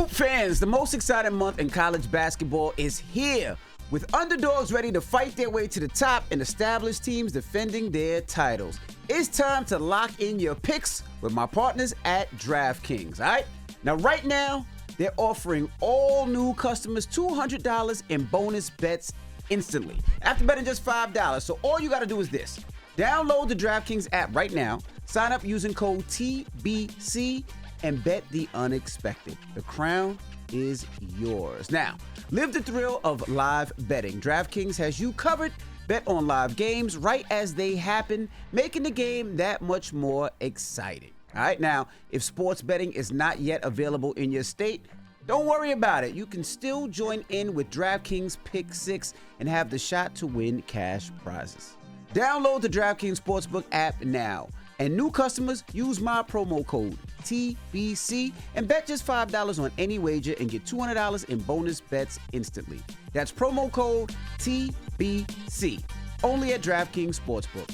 Hoop fans, the most exciting month in college basketball is here, with underdogs ready to fight their way to the top and established teams defending their titles. It's time to lock in your picks with my partners at DraftKings, all right? Now, right now, they're offering all new customers $200 in bonus bets instantly after betting just $5. So all you got to do is this. Download the DraftKings app right now, sign up using code TBC, and bet the unexpected. The crown is yours. Now, live the thrill of live betting. DraftKings has you covered. Bet on live games right as they happen, making the game that much more exciting. All right, now, if sports betting is not yet available in your state, don't worry about it. You can still join in with DraftKings Pick 6 and have the shot to win cash prizes. Download the DraftKings Sportsbook app now. And new customers, use my promo code TBC and bet just $5 on any wager and get $200 in bonus bets instantly. That's promo code TBC. Only at DraftKings Sportsbook.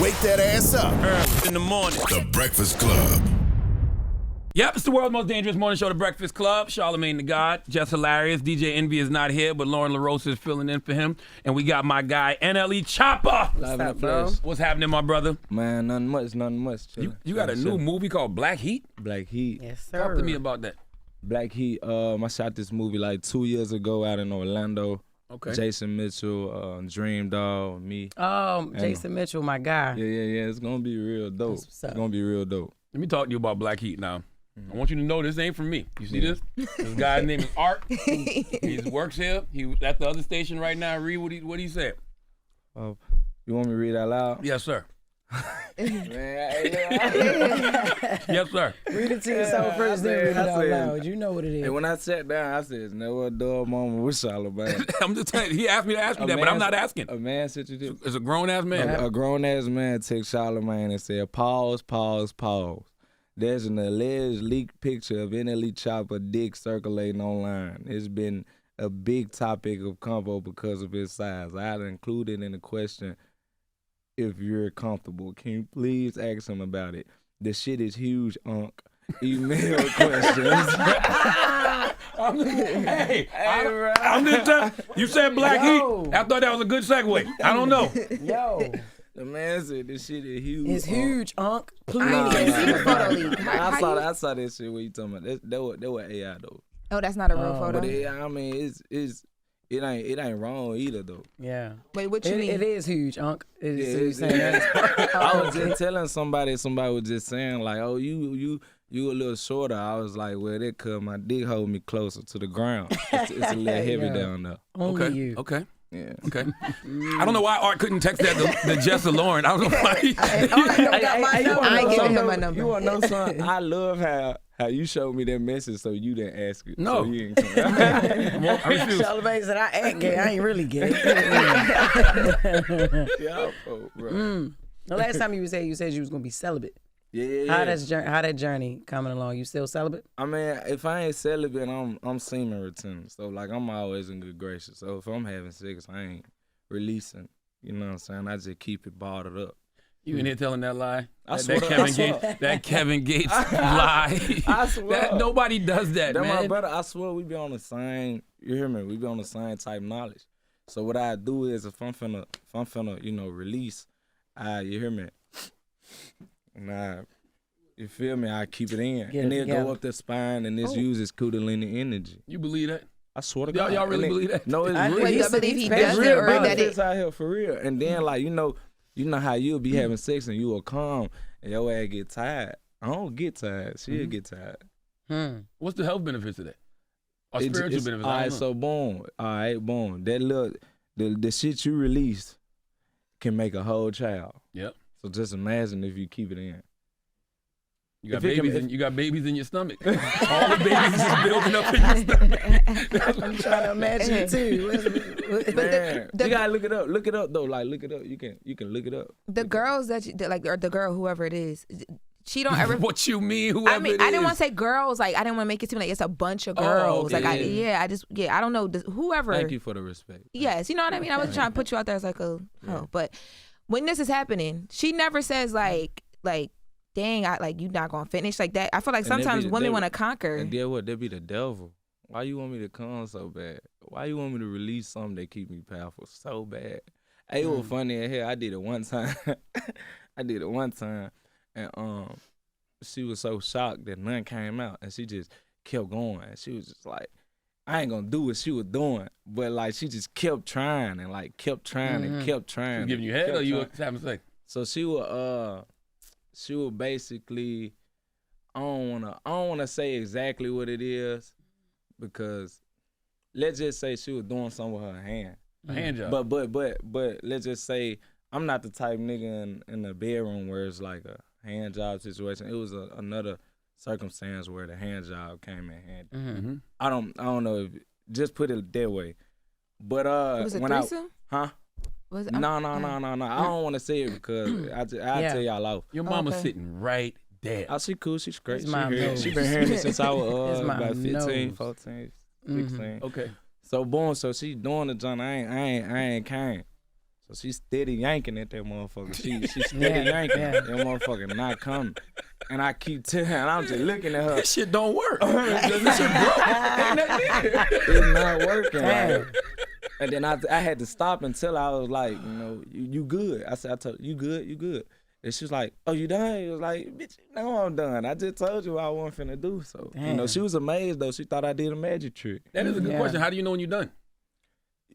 Wake that ass up. In the morning. The Breakfast Club. Yep, it's the world's most dangerous morning show, The Breakfast Club. Charlamagne the God, Jess Hilarious. DJ Envy is not here, but Lauren LaRosa is filling in for him. And we got my guy, NLE Choppa. Live in the flesh. What's happening, my brother? Man, nothing much. You got a new movie called Black Heat? Black Heat. Yes, sir. Talk to me about that. Black Heat, I shot this movie like 2 years ago out in Orlando. Okay. Jason Mitchell, Dream Dog, me. Jason Mitchell, my guy. Yeah. It's going to be real dope. That's what's up. It's going to be real dope. Let me talk to you about Black Heat now. I want you to know this ain't from me. You see this? This guy's name is Arce. He works here. He was at the other station right now. Read what he said. You want me to read out loud? Yes, sir. Man, Yes, sir. Read it to yourself first, then read it out loud. You know what it is. And when I sat down, I said, never a dull moment with Charlamagne. I'm just telling you, he asked me to ask you that, but I'm not asking. A man said you did. It's a grown-ass man. A grown-ass man texted Charlamagne and said, pause. There's an alleged leaked picture of NLE Choppa dick circulating online. It's been a big topic of convo because of his size. I had included in the question if you're comfortable. Can you please ask him about it? The shit is huge, Unc. Email questions. I'm just telling you said Black Heat. I thought that was a good segue. I don't know. Yo. The man said this shit is huge. It's huge, Unc. Please. I saw that shit. What you talking about? That was AI though. Oh, that's not a real photo. But I mean, it ain't wrong either though. Yeah. Wait, what you mean? It is huge, Unc. I was just telling somebody was just saying like, oh, you a little shorter. I was like, well, that cause my dick hold me closer to the ground. It's a little heavy down there. Only you. Okay. Yeah. Okay. I don't know why Art couldn't text that to Jess or Lauren. I don't know why. I ain't giving him my number. You want to know something? I love how you showed me that message so you didn't ask it. No. So you ain't I refuse. Charlamagne said I ain't gay. I ain't really gay. Yeah, bro. The last time you said you was gonna be celibate. Yeah. How that journey coming along? You still celibate? I mean, if I ain't celibate, I'm semen returning. So like I'm always in good graces. So if I'm having sex, I ain't releasing. You know what I'm saying? I just keep it bottled up. You in here telling that lie? I swear. That Kevin Gates lie. I swear. Nobody does that, man. My brother, I swear we be on the same, you hear me? We be on the same type knowledge. So what I do is if I'm finna, release, you hear me? And you feel me? I keep it in. And then go up the spine and this uses Kundalini energy. You believe that? I swear to God. Y'all really believe that? No, it's real. Wait, you believe he does It's it real or that benefits it? out here for real. And then like, you know how you'll be having sex and you will come and your ass get tired. I don't get tired. She'll get tired. What's the health benefits of that? Or spiritual benefits? All right, so boom. All right, boom. That little, the shit you release can make a whole child. Yep. So just imagine if you keep it in. You got babies in your stomach. All the babies is just building up in your stomach. I'm trying to imagine it too. Man, you gotta look it up. Look it up though. Like look it up. You can look it up. The girls that or the girl, whoever it is, she don't ever. What you mean? Whoever I mean, it I didn't is. want to say girls. Like I didn't want to make it seem like it's a bunch of girls. okay, Like I don't know. Whoever. Thank you for the respect. Yes, you know what I mean. I was trying to put you out there as like a but when this is happening, she never says like dang, you not gonna finish like that. I feel like And they sometimes be- women they- want to conquer. And then what? They be the devil. Why you want me to come so bad? Why you want me to release something that keep me powerful so bad? Hey, it was funny in here. I did it one time. And she was so shocked that none came out, and she just kept going. She was just like, I ain't gonna do what she was doing, but like she just kept trying and like kept trying and kept trying. She giving you head kept or you trying. having sex? So she would basically, I don't wanna say exactly what it is, because let's just say she was doing something with her hand. A hand job. But let's just say I'm not the type nigga in the bedroom where it's like a hand job situation. It was another circumstance where the hand job came in handy. Mm-hmm. I don't know if just put it that way. But Was it when threesome? Was it, No. I don't want to say it because I'll tell y'all off. Your mama's Okay. sitting right there. Oh, she cool. She's great. It's my nose. She been hearing it since I was It's my about 15, nose. 14, 16. Okay. So boom, so she doing the joint. I ain't came. So she steady yanking at that motherfucker. She steady yanking. Yeah. That motherfucker not coming. And I keep telling her, and I'm just looking at her. This shit don't work. This shit broke. Ain't nothing there. It's not working. Damn. Like. And then I had to stop until I was like, you good. I told her, you good. And she was like, oh, you done? He was like, bitch, no, I'm done. I just told you what I wasn't finna do. So, Damn. she was amazed, though. She thought I did a magic trick. That is a good Yeah. question. How do you know when you're done?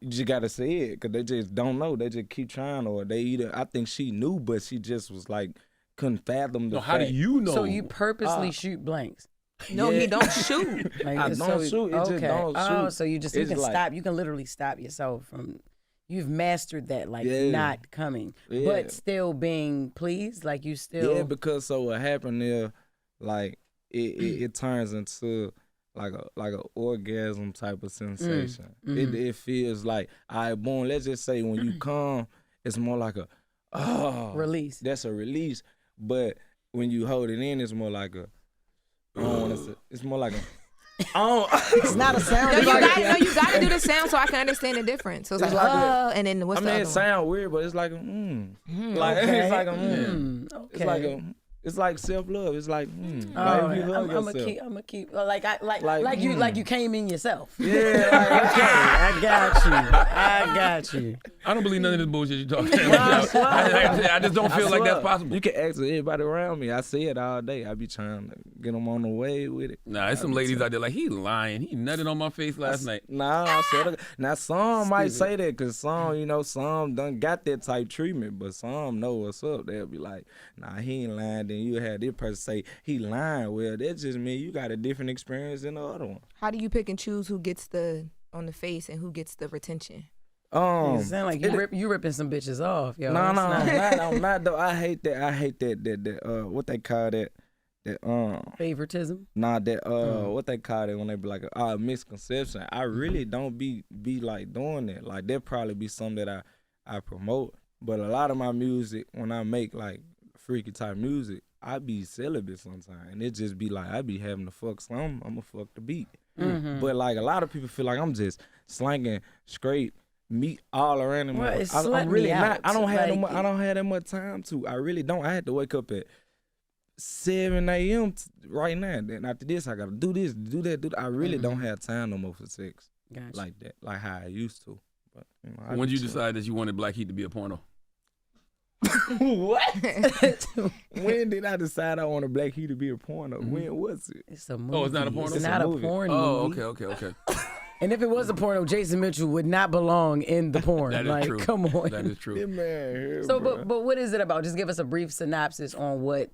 You just gotta say it, because they just don't know. They just keep trying, or I think she knew, but she just was like, couldn't fathom the No, how do fact. you know? So you purposely shoot blanks? no, Yeah. he don't shoot. Like, I don't shoot. It just don't Oh, shoot. so you It's can like- stop. You can literally stop yourself from. You've mastered that, like Yeah. not coming, Yeah. but still being pleased. Like you still. Yeah, because so what happened there, like it turns into like a orgasm type of sensation. It feels like, all right, boom. Let's just say when you come, it's more like a Release. That's a release. But when you hold it in, it's more like a. I don't want to say. It's more like a. It's not a sound. No, effect. you gotta do the sound so I can understand the difference. So it's It's like, like and then what's I the mean, other it one? sound weird, but it's like a like Okay. it's like a Okay. It's like it's like self love. It's like Oh, like if you hug I'm yourself. gonna keep like Like, you came in yourself. Yeah, like, Okay, I got you. I don't believe none of this bullshit you're talking about. I just don't feel like that's possible. You can ask everybody around me. I say it all day. I be trying to get them on the way with it. Nah, there's some ladies out there like, he lying. He nutted on my face last night. Nah, I said now some might say that because some done got that type treatment, but some know what's up. They'll be like, nah, he ain't lying. Then you had this person say he lying. Well, that just means you got a different experience than the other one. How do you pick and choose who gets the on the face and who gets the retention? You sound like you ripping some bitches off, yo. No, It's not I'm not though. I hate that what they call that favoritism. what they call it when they be like misconception. I really don't be like doing that. Like that probably be something that I promote. But a lot of my music, when I make like freaky type music, I be celibate sometimes, and it just be like I be having to fuck some. I'ma fuck the beat. But like a lot of people feel like I'm just slanging straight meat all around them. Well, it's I'm slut really me not. out. I don't have Like, I don't have that much time to. I really don't. I had to wake up at 7 a.m. Right now. Then after this, I gotta do this, do that. I really don't have time no more for sex Gotcha. like that, like how I used to. But I When be you chilling. decide that you wanted Black Heat to be a porno? What? When did I decide I want a Black Heat to be a porno? When was it? It's a movie. Oh, it's not a porno? It's It's a not a movie. porn Oh, movie. okay. And if it was a porno, Jason Mitchell would not belong in the porn. That is like, true. come on. That is true. That man here, So, bruh. but what is it about? Just give us a brief synopsis on what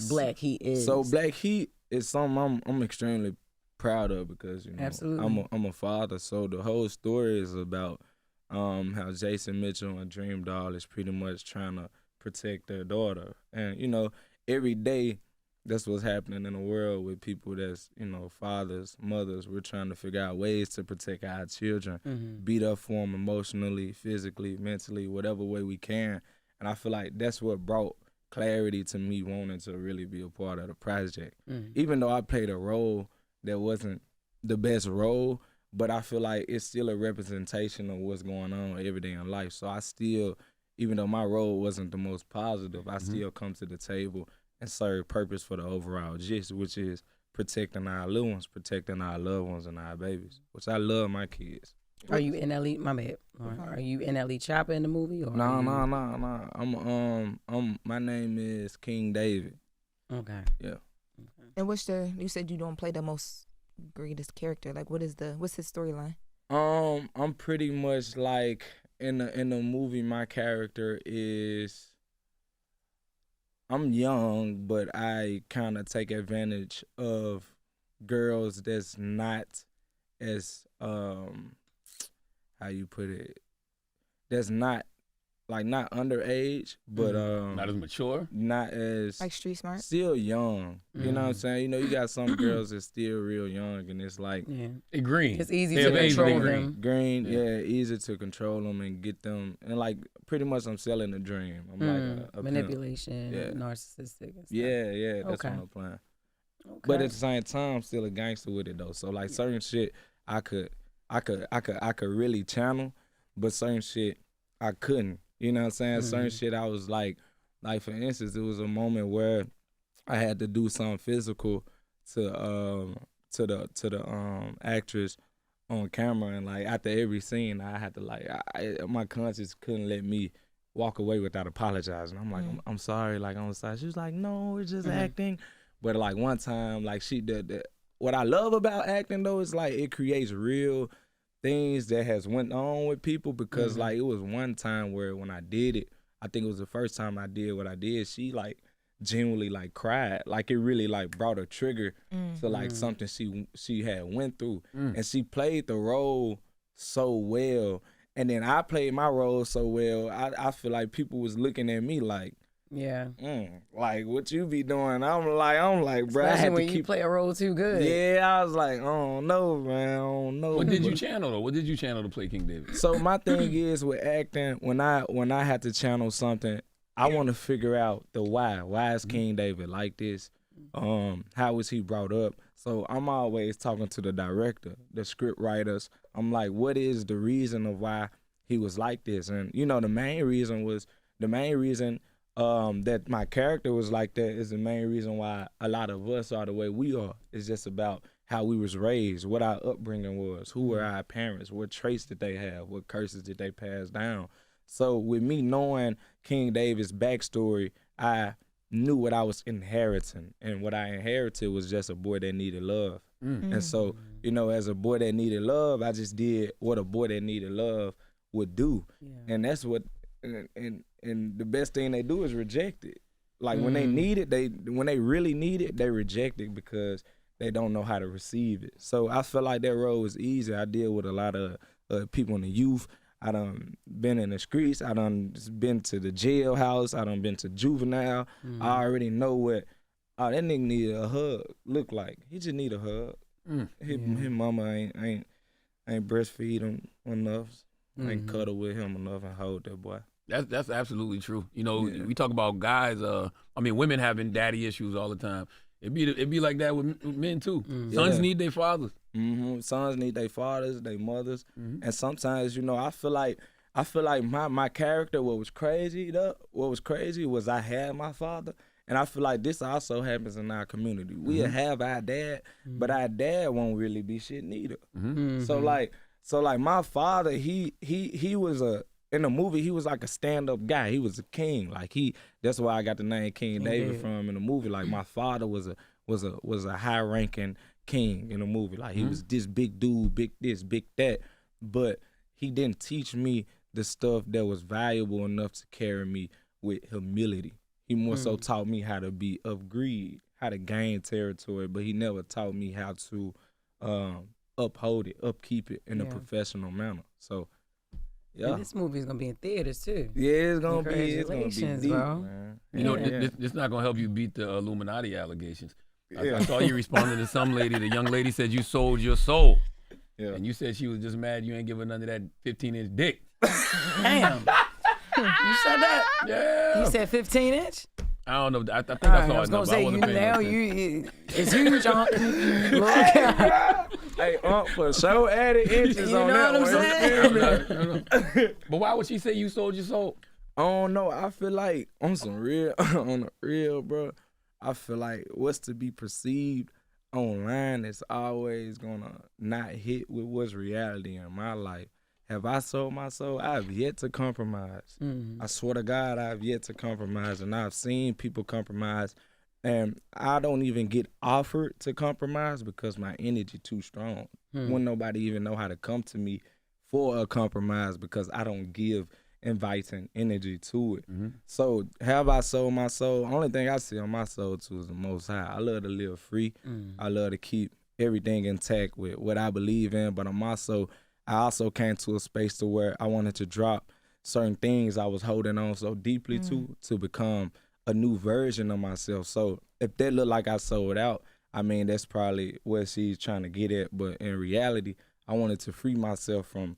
Black Heat is. So Black Heat is something I'm extremely proud of because Absolutely. I'm a father. So the whole story is about how Jason Mitchell and Dream Doll is pretty much trying to protect their daughter, and every day that's what's happening in the world with people that's fathers, mothers. We're trying to figure out ways to protect our children, beat up for them emotionally, physically, mentally, whatever way we can. And I feel like that's what brought clarity to me wanting to really be a part of the project. Even though I played a role that wasn't the best role, but I feel like it's still a representation of what's going on every day in life. So I still, even though my role wasn't the most positive, I still come to the table and serve purpose for the overall gist, which is protecting our little ones, protecting our loved ones and our babies, which I love my kids. Are you NLE? My bad. Are you NLE Choppa in the movie? Or No. My name is King David. Okay. Yeah. And you said you don't play the most greatest character. Like, what's his storyline? I'm pretty much like in the movie. My character is, I'm young, but I kind of take advantage of girls that's not as how you put it, that's not underage, but not as mature, not as Like street smart? still young. You know what I'm saying? You know, you got some girls that's still real young, and it's like green. It's easy They to have age control green. them. green, easy to control them and get them, and like pretty much I'm selling a dream. I'm like a pimp. Manipulation, Yeah. narcissistic and stuff. Yeah, that's Okay. what I'm playing. Okay. But at the same time, I'm still a gangster with it though. So like certain shit, I could really channel, but certain shit I couldn't. You know what I'm saying? Certain shit I was like for instance, it was a moment where I had to do something physical to the actress on camera, and like after every scene, I had to my conscience couldn't let me walk away without apologizing. I'm like, I'm sorry, like on the side. She was like, no, it's just acting. But like one time, like she did what I love about acting though is like it creates real things that has went on with people, because like it was one time where when I did it, I think it was the first time I did what I did, she like genuinely like cried. Like it really like brought a trigger to like something she had went through. And she played the role so well. And then I played my role so well, I feel like people was looking at me like, like what you be doing? I'm like, bro, I Especially had when to you keep play a role too good. Yeah, I was like, oh no, man, I don't know. What did you channel though? What did you channel to play King David? So my thing is with acting, when I had to channel something, I want to figure out the why. Why is King David like this? How was he brought up? So I'm always talking to the director, the script writers. I'm like, what is the reason of why he was like this? And you know, the main reason that my character was like that is the main reason why a lot of us are the way we are. It's just about how we was raised, what our upbringing was, who were our parents, what traits did they have, what curses did they pass down. So with me knowing King David's backstory, I knew what I was inheriting, and what I inherited was just a boy that needed love. And so, you know, as a boy that needed love, I just did what a boy that needed love would do. And that's what, and the best thing they do is reject it. Like when they need it, when they really need it, they reject it because they don't know how to receive it. So I feel like that role was easy. I deal with a lot of people in the youth. I done been in the streets. I done been to the jailhouse. I done been to juvenile. I already know what that nigga need a hug look like. He just need a hug. His mama ain't breastfeed him enough. Ain't cuddle with him enough and hold that boy. That's absolutely true. You know, we talk about guys. I mean, women having daddy issues all the time. It be like that with men too. Sons need their fathers. Sons need their fathers, their mothers, and sometimes, you know, I feel like my character. What was crazy was I had my father, and I feel like this also happens in our community. We have our dad, but our dad won't really be shit neither. So like my father, he was in the movie, he was like a stand-up guy. He was a king. Like that's why I got the name King David from in the movie. Like my father was a high-ranking king in the movie. Like he was this big dude, big this, big that. But he didn't teach me the stuff that was valuable enough to carry me with humility. He more so taught me how to be of greed, how to gain territory, but he never taught me how to uphold it, upkeep it in a professional manner. So yeah. And this movie is gonna be in theaters too. Yeah, it's gonna be deep, bro. man. You know, this not gonna help you beat the Illuminati allegations. I saw you responding to some lady. The young lady said you sold your soul. Yeah. And you said she was just mad you ain't giving none of that 15-inch dick. Damn. You said that? Yeah. You said 15-inch? I don't know. I think I saw I was it. gonna say it's huge. Hey, for sure added inches on that one. You know what I'm saying? But why would she say you sold your soul? I don't know. I feel like on the real, bro. I feel like what's to be perceived online is always gonna not hit with what's reality in my life. Have I sold my soul? I've yet to compromise. I swear to God, I've yet to compromise, and I've seen people compromise, and I don't even get offered to compromise because my energy too strong. When nobody even know how to come to me for a compromise because I don't give inviting energy to it. So have I sold my soul? Only thing I see on my soul too is the Most High. I love to live free. I love to keep everything intact with what I believe in, but I also came to a space to where I wanted to drop certain things I was holding on so deeply to become a new version of myself. So if that look like I sold out, I mean, that's probably what she's trying to get at. But in reality, I wanted to free myself from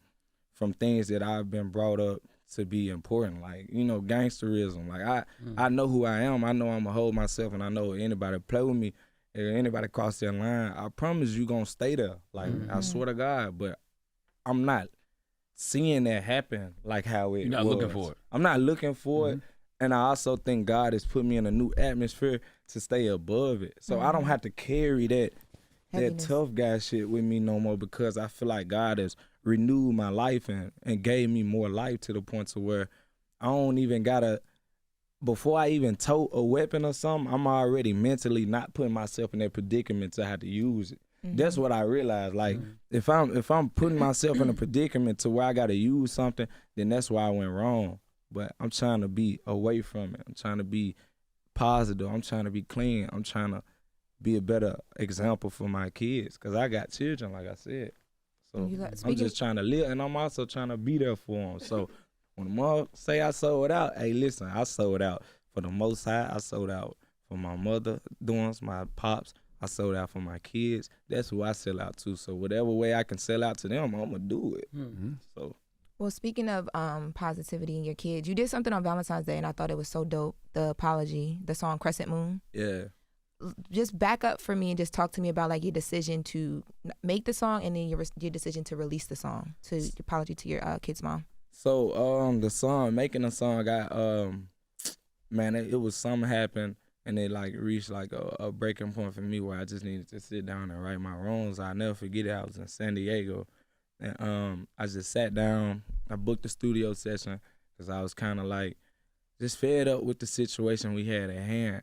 things that I've been brought up to be important, like, you know, gangsterism. Like I know who I am. I know I'm gonna hold myself, and I know if anybody play with me, if anybody cross that line, I promise you gonna stay there. Like I swear to God, but I'm not seeing that happen like how it You're not was. looking for it. I'm not looking for it. And I also think God has put me in a new atmosphere to stay above it. So I don't have to carry that Heaviness. tough guy shit with me no more, because I feel like God has renewed my life and gave me more life to the point to where I don't even gotta, before I even tote a weapon or something, I'm already mentally not putting myself in that predicament to have to use it. That's what I realized. Like if I'm putting myself in a predicament to where I gotta use something, then that's why I went wrong. But I'm trying to be away from it. I'm trying to be positive. I'm trying to be clean. I'm trying to be a better example for my kids, because I got children, like I said. So I'm just trying to live, and I'm also trying to be there for them. So when the mom say I sold out, hey, listen, I sold out for the Most High. I sold out for my mother, doings, my pops. I sold out for my kids. That's who I sell out to. So whatever way I can sell out to them, I'm gonna do it. So. Well, speaking of positivity in your kids, you did something on Valentine's Day, and I thought it was so dope. The apology, the song Crescent Moon. Yeah. Just back up for me and just talk to me about like your decision to make the song, and then your decision to release the song, to apology to your kid's mom. So the song, making the song, man, it was something happened, and it like reached like a breaking point for me where I just needed to sit down and right my wrongs. I'll never forget it. I was in San Diego, and I just sat down. I booked a studio session because I was kind of like just fed up with the situation we had at hand.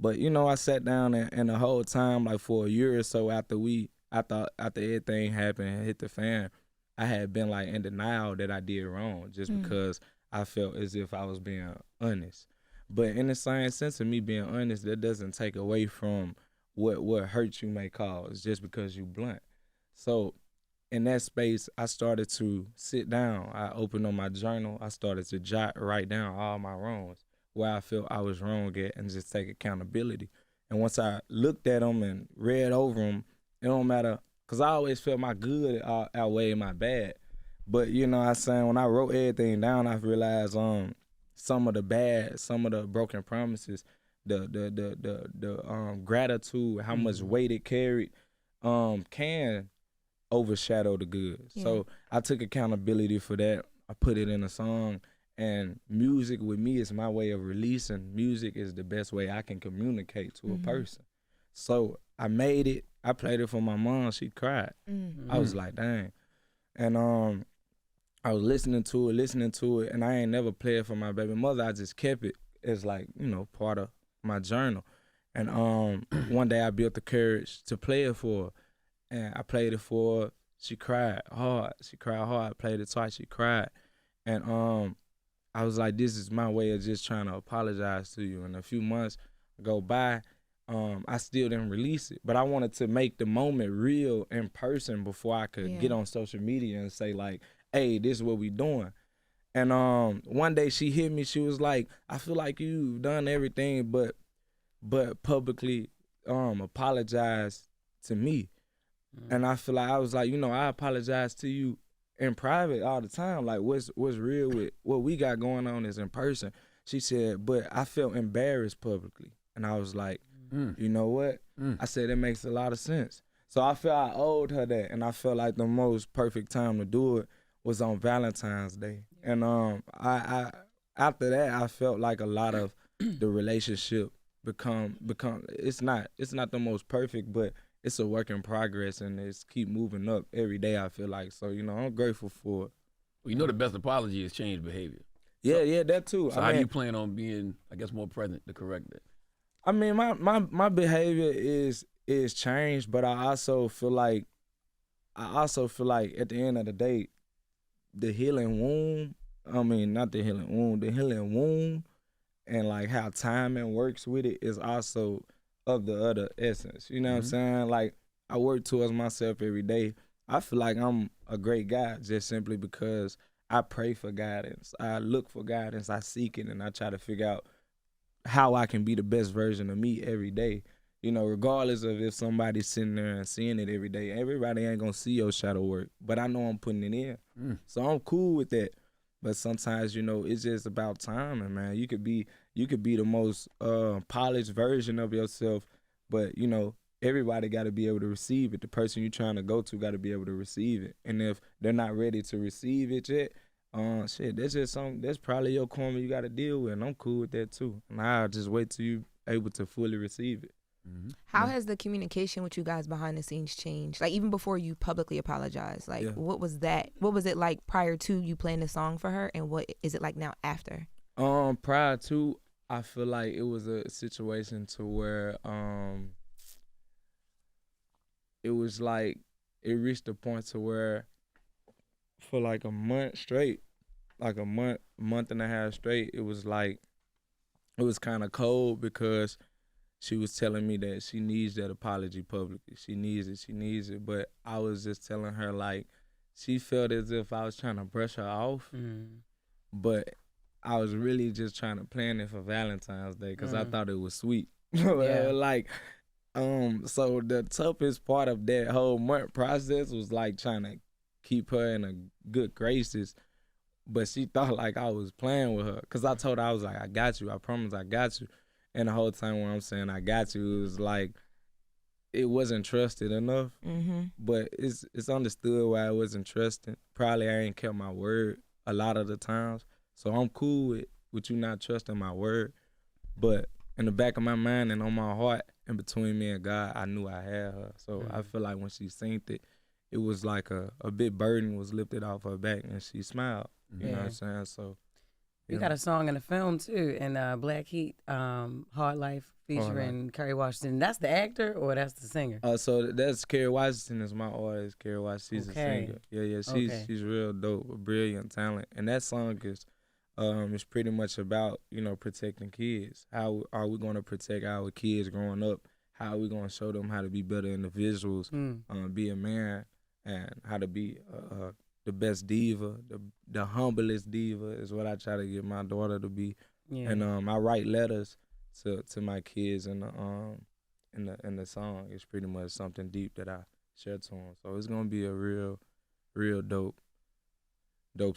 But you know, I sat down and the whole time, like for a year or so after everything happened and hit the fan, I had been like in denial that I did wrong, just because I felt as if I was being honest. But in the same sense of me being honest, that doesn't take away from what hurt you may cause just because you blunt. So in that space, I started to sit down. I opened up my journal. I started to write down all my wrongs, where I felt I was wrong at, and just take accountability. And once I looked at them and read over them, it don't matter, because I always felt my good outweighed my bad. But you know what I'm saying, when I wrote everything down, I realized some of the broken promises, the gratitude, how much weight it carried, can overshadow the good. Yeah. So I took accountability for that. I put it in a song. And music with me is my way of releasing. Music is the best way I can communicate to a person. So I made it. I played it for my mom. She cried. I was like, dang. And I was listening to it, and I ain't never played it for my baby mother. I just kept it as like, you know, part of my journal. And one day I built the courage to play it for her. And I played it for her. She cried hard. I played it twice. She cried. And I was like, this is my way of just trying to apologize to you. And a few months go by, I still didn't release it. But I wanted to make the moment real in person before I could get on social media and say like, hey, this is what we doing. And one day she hit me. She was like, I feel like you've done everything but publicly apologize to me. And I feel like I was like, you know, I apologize to you in private all the time. Like what's real with what we got going on is in person. She said, but I felt embarrassed publicly. And I was like, you know what? I said, it makes a lot of sense. So I felt I owed her that. And I felt like the most perfect time to do it was on Valentine's Day. And I after that, I felt like a lot of the relationship become. It's not the most perfect, but it's a work in progress, and it's keep moving up every day. I feel like so. I'm grateful for it. Well, the best apology is change behavior. Yeah, that too. So how do you plan on being, I guess, more present to correct that? I mean, my behavior is changed, but I also feel like at the end of the day, the healing wound. I mean, not the healing wound, the healing wound, and like how timing works with it is also of the other essence. You know what I'm saying? Like I work towards myself every day. I feel like I'm a great guy just simply because I pray for guidance. I look for guidance. I seek it, and I try to figure out how I can be the best version of me every day. Regardless of if somebody's sitting there and seeing it every day. Everybody ain't gonna see your shadow work, but I know I'm putting it in. So I'm cool with that. But sometimes, it's just about timing, man. You could be the most polished version of yourself, but everybody got to be able to receive it. The person you're trying to go to got to be able to receive it. And if they're not ready to receive it yet, that's just something. That's probably your karma you got to deal with. And I'm cool with that too. And I'll just wait till you able to fully receive it. How has the communication with you guys behind the scenes changed? Like even before you publicly apologized, what was that? What was it like prior to you playing the song for her, and what is it like now after? Prior to, I feel like it was a situation to where it was like it reached a point to where for like a month straight, like a month and a half straight, it was kind of cold because she was telling me that she needs that apology publicly. She needs it. But I was just telling her, like, she felt as if I was trying to brush her off. But I was really just trying to plan it for Valentine's Day because I thought it was sweet. So the toughest part of that whole month process was, like, trying to keep her in a good graces. But she thought, like, I was playing with her because I told her, I was like, I got you. I promise I got you. And the whole time when I'm saying I got you, it was like it wasn't trusted enough. But it's understood why I wasn't trusting. Probably I ain't kept my word a lot of the times. So I'm cool with you not trusting my word. But in the back of my mind and on my heart and between me and God, I knew I had her. So I feel like when she synced it, it was like a big burden was lifted off her back and she smiled. You know what I'm saying? So you got a song in the film too, in Black Heat, Hard Life, featuring Kerry Washington. That's the actor or that's the singer? So that's Kerry Washington is my artist. Kerry Washington, she's a singer. Yeah, she's real dope, a brilliant talent. And that song is pretty much about, protecting kids. How are we going to protect our kids growing up? How are we going to show them how to be better individuals, be a man, and how to be the best diva, the humblest diva is what I try to get my daughter to be. And I write letters to my kids in the song. It's pretty much something deep that I share to them. So it's gonna be a real dope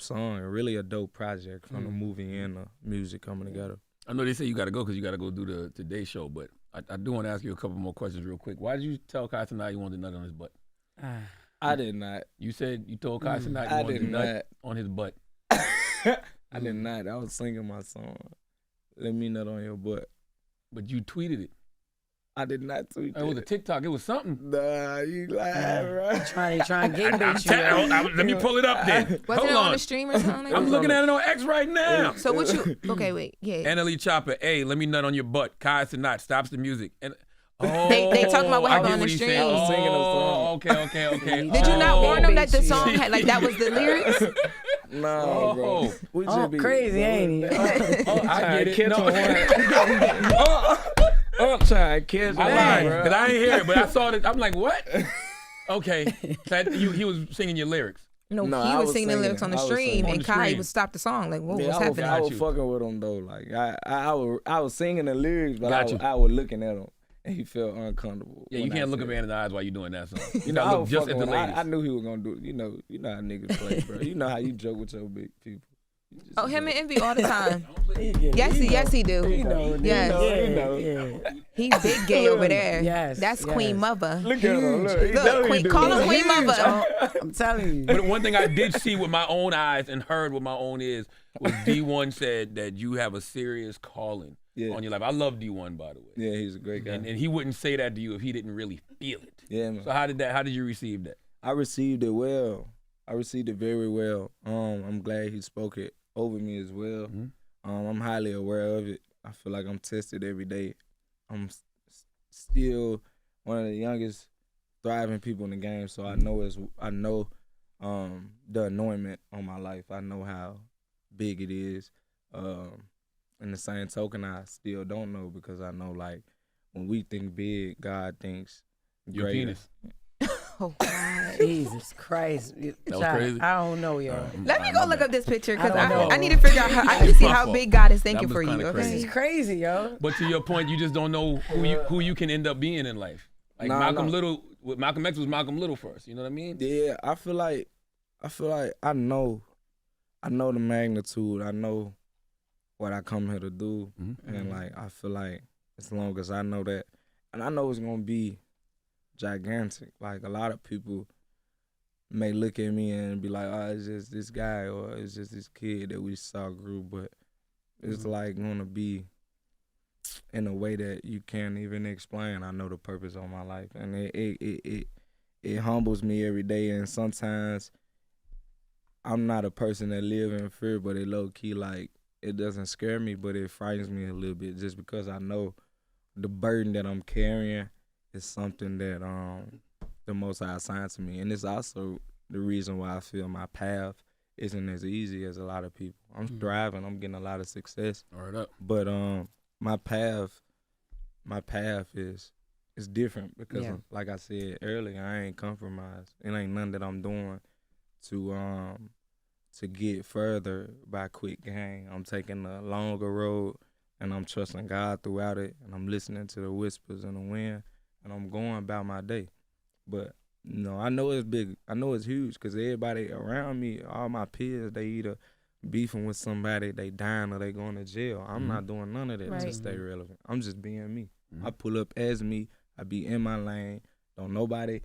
song and really a dope project from the movie and the music coming together. I know they say you got to go because you got to go do the Today Show, but I do want to ask you a couple more questions real quick. Why did you tell Kai Cenat you wanted to nut on his butt? I did not. You said you told Kai Cenat you wanted to nut on his butt. I did not. I was singing my song, Let Me Nut on Your Butt. But you tweeted it. I did not tweet it. It was a TikTok. It was something. Nah, you lying, bro. Trying to get bait let me pull it up then. Was it on the stream or something? I'm looking at it on X right now. So what you? Okay, wait. Yeah. NLE Choppa, hey, let me nut on your butt. Kai Cenat stops the music. And they talking about what happened on the stream. I was singing a song. Okay. Did you not warn them that the song had that was the lyrics? No, bro. We just be crazy, ain't he? I get it. I'm trying to catch it. I lied, because I ain't hear it, but I saw it. I'm like, what? Okay. So he was singing your lyrics. No, he was singing the lyrics on the stream, and Kai would stop the song. Like, what was happening? I was fucking with him, though. Like, I was singing the lyrics, but I was looking at him. And he felt uncomfortable. Yeah, you can't look a man in the eyes while you're doing that song. You know, look just at the ladies. I knew he was gonna do it. You know how niggas play, bro. You know how you joke with your big people. Oh, him and Envy all the time. Yes, he do. You know. He's big gay over there. Yes, that's Queen Mother. Look at him. Look, call him Queen Mother. I'm telling you. But one thing I did see with my own eyes and heard with my own ears was D1 said that you have a serious calling on your life. I love D1, by the way. Yeah, he's a great guy. And he wouldn't say that to you if he didn't really feel it. Yeah, man. So how did you receive that? I received it well. I received it very well. I'm glad he spoke it over me as well. I'm highly aware of it. I feel like I'm tested every day. I'm still one of the youngest thriving people in the game, so I know the anointment on my life. I know how big it is. In the same token, I still don't know, because I know, like, when we think big, God thinks your greater. penis. Oh God. Jesus Christ. That was crazy. I don't know, yo. Let me go look up this picture, because I don't know. I need to figure out how I need to see how big God is thinking was for you. kinda Okay. crazy. This is crazy, yo. But to your point, you just don't know who you can end up being in life. Like Malcolm X was Malcolm Little first. You know what I mean? Yeah, I feel like I know the magnitude. I know what I come here to do, and like I feel like as long as I know that, and I know it's gonna be gigantic. Like, a lot of people may look at me and be like, "Oh, it's just this guy, or it's just this kid that we saw grew," but it's like gonna be in a way that you can't even explain. I know the purpose of my life, and it humbles me every day. And sometimes I'm not a person that live in fear, but it low key, like, it doesn't scare me, but it frightens me a little bit, just because I know the burden that I'm carrying is something that the Most High assigned to me. And it's also the reason why I feel my path isn't as easy as a lot of people. I'm thriving, I'm getting a lot of success. Word up. But my path is different, because like I said earlier, I ain't compromised. It ain't nothing that I'm doing to get further by quick gain. I'm taking a longer road, and I'm trusting God throughout it, and I'm listening to the whispers in the wind, and I'm going about my day. But I know it's big. I know it's huge, because everybody around me, all my peers, they either beefing with somebody, they dying, or they going to jail. I'm not doing none of that to stay relevant. I'm just being me. I pull up as me. I be in my lane. Don't nobody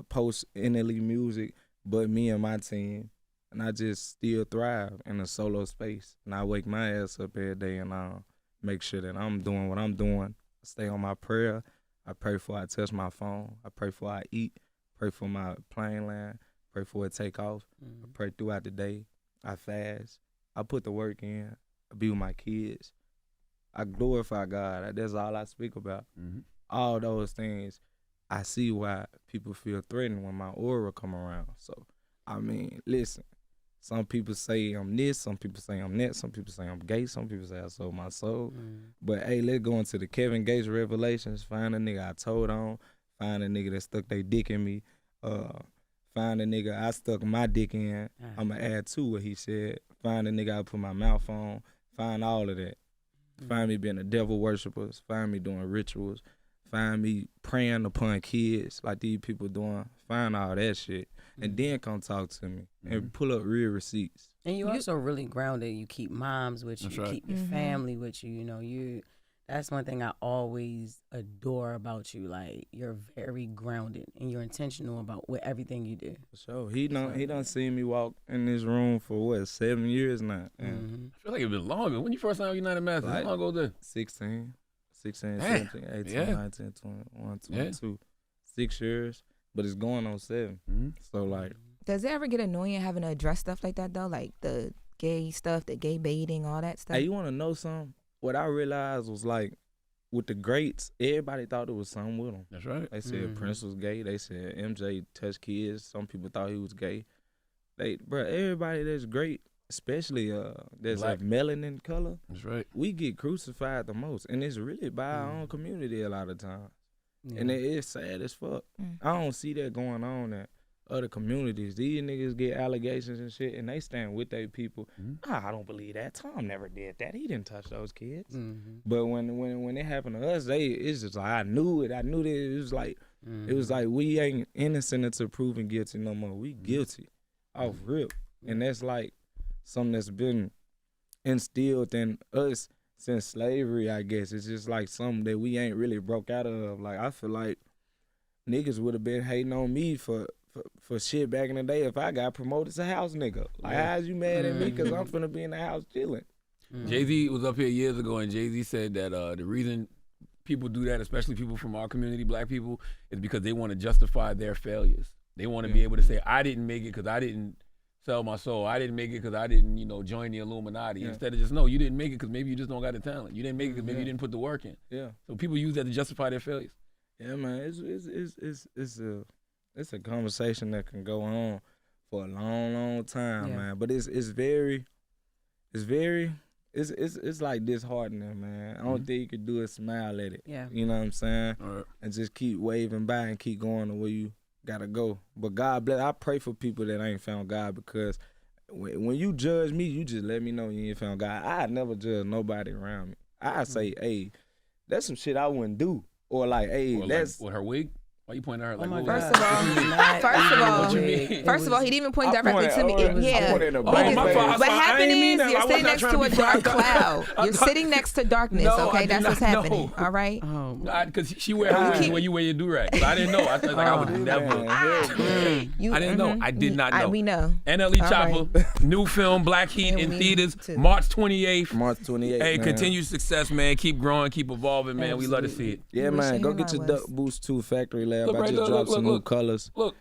post NLE music but me and my team. And I just still thrive in a solo space. And I wake my ass up every day, and I make sure that I'm doing what I'm doing. I stay on my prayer. I pray before I touch my phone. I pray before I eat. Pray for my plane land. Pray before it take off. I pray throughout the day. I fast. I put the work in. I be with my kids. I glorify God. That's all I speak about. All those things, I see why people feel threatened when my aura come around. So, I mean, listen. Some people say I'm this, some people say I'm that, some people say I'm gay, some people say I sold my soul. But hey, let's go into the Kevin Gates revelations. Find a nigga I told on. Find a nigga that stuck their dick in me. Find a nigga I stuck my dick in. I'ma add to what he said. Find a nigga I put my mouth on. Find all of that. Find me being a devil worshiper. Find me doing rituals. Find me praying upon kids like these people doing. Find all that shit. And then come talk to me and pull up real receipts. And you also really grounded. You keep moms with you. That's right. Keep your family with you. You know, that's one thing I always adore about you. Like, you're very grounded and you're intentional about everything you do. For sure. He done seen me walk in this room for 7 years now. I feel like it's been longer. When you first signed with United Masters, how long ago was that? 16, Damn. 17, 18, 19, 21, 22. 6 years. But it's going on 7. So, like. Does it ever get annoying having to address stuff like that, though? Like the gay stuff, the gay baiting, all that stuff? Hey, you want to know something? What I realized was, like, with the greats, everybody thought it was something with them. That's right. They said Prince was gay. They said MJ touched kids. Some people thought he was gay. Everybody that's great, especially that's Black. like melanin color, That's right. we get crucified the most. And it's really by our own community a lot of times. And it's sad as fuck. I don't see that going on at other communities. These niggas get allegations and shit, and they stand with their people. I don't believe that. Tom never did that. He didn't touch those kids. But when it happened to us, it's just like I knew it. I knew that it was like we ain't innocent until proven guilty no more. We guilty off rip, and that's like something that's been instilled in us since slavery, I guess. It's just like something that we ain't really broke out of. Like, I feel like niggas would have been hating on me for shit back in the day if I got promoted to house nigga. Like, how's you mad at me because I'm finna be in the house chilling? Jay-Z was up here years ago, and Jay-Z said that the reason people do that, especially people from our community, black people, is because they want to justify their failures. They want to be able to say, I didn't make it because I didn't sell my soul. I didn't make it because I didn't, join the Illuminati. Instead of just, no, you didn't make it because maybe you just don't got the talent. You didn't make it because maybe you didn't put the work in. Yeah. So people use that to justify their failures. Yeah, man, it's a conversation that can go on for a long, long time, man. But it's like disheartening, man. I don't think you could do is smile at it. Yeah. You know what I'm saying? All right. And just keep waving by and keep going to where you gotta go. But God bless. I pray for people that ain't found God, because when you judge me, you just let me know you ain't found God. I never judge nobody around me. I say, hey, that's some shit I wouldn't do. Or like, hey, that's with her wig. Why you pointing at her like? my what? God. First of all, he didn't even point directly to me. my fault. What happened is I you're was sitting not next trying to to a be dark funny. cloud. You're sitting next to darkness. No, Okay, I that's did what's not happening. know. All right. Because she wear her wig where you wear your do-rag. So I didn't know. I thought I would never. I didn't know. I did not know. We know. NLE All Choppa, new film Black Heat And in we theaters, too. March 28th. March 28th. Hey, man. continued success, man. Keep growing, keep evolving, man. We love to see it. Yeah, Wish man. you Go knew get I your was. Duck Boost 2 Factory Lab. Look I right, just look, dropped look, some new look. colors. Look,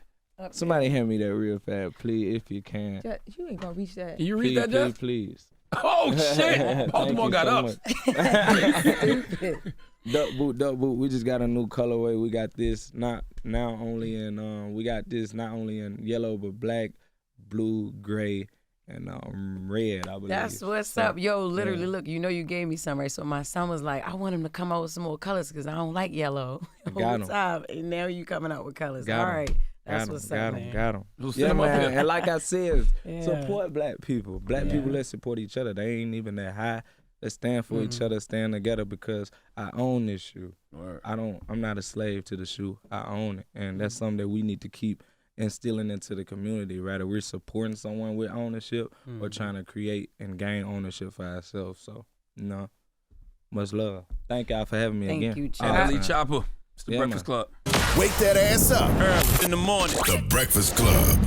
Somebody hand me that real fast, please, if you can. You ain't gonna reach that. can you read Please, that, Jeff? please. Oh, shit. Thank Baltimore you got so up. much. Duck Boot. We just got a new colorway. We got this not only in yellow, but black, blue, gray, and red, I believe. That's what's up. Yo, literally, look, you gave me some, right? So my son was like, I want him to come out with some more colors because I don't like yellow all Got the 'em. time. And now you coming out with colors. Got All 'em. right. That's what's up, man. Got him. We'll Yeah, send 'em up man. here. And like I said, Yeah. support black people. Black people, let's support each other. They ain't even that high. Let's stand for each other, stand together, because I own this shoe. Word. I'm not a slave to the shoe. I own it. And that's something that we need to keep instilling into the community, right? We're supporting someone with ownership or trying to create and gain ownership for ourselves. So, much love. Thank y'all for having me Thank again. you, NLE Chop. Choppa. It's the Yeah, Breakfast man. Club. Wake that ass up. Early in the morning. The Breakfast Club.